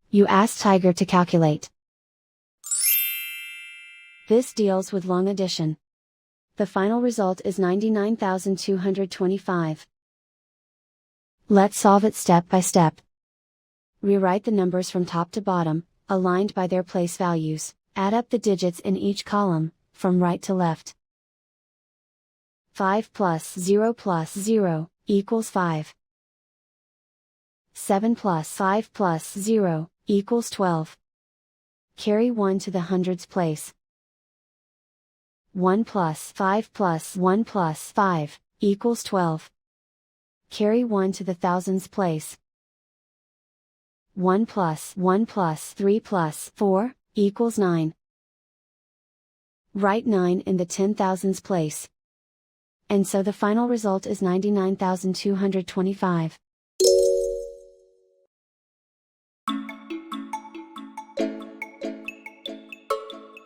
You ask Tiger to calculate. This deals with long addition. The final result is 99,225. Let's solve it step by step. Rewrite the numbers from top to bottom, aligned by their place values. Add up the digits in each column, from right to left. 5 plus 0 equals 5. 7 plus 5 plus 0 equals 12. Carry 1 to the hundreds place. 1 plus 5 plus 1 plus 5 equals 12. Carry 1 to the thousands place. 1 plus 1 plus 3 plus 4 equals 9. Write 9 in the 10,000s place. And so the final result is 99,225.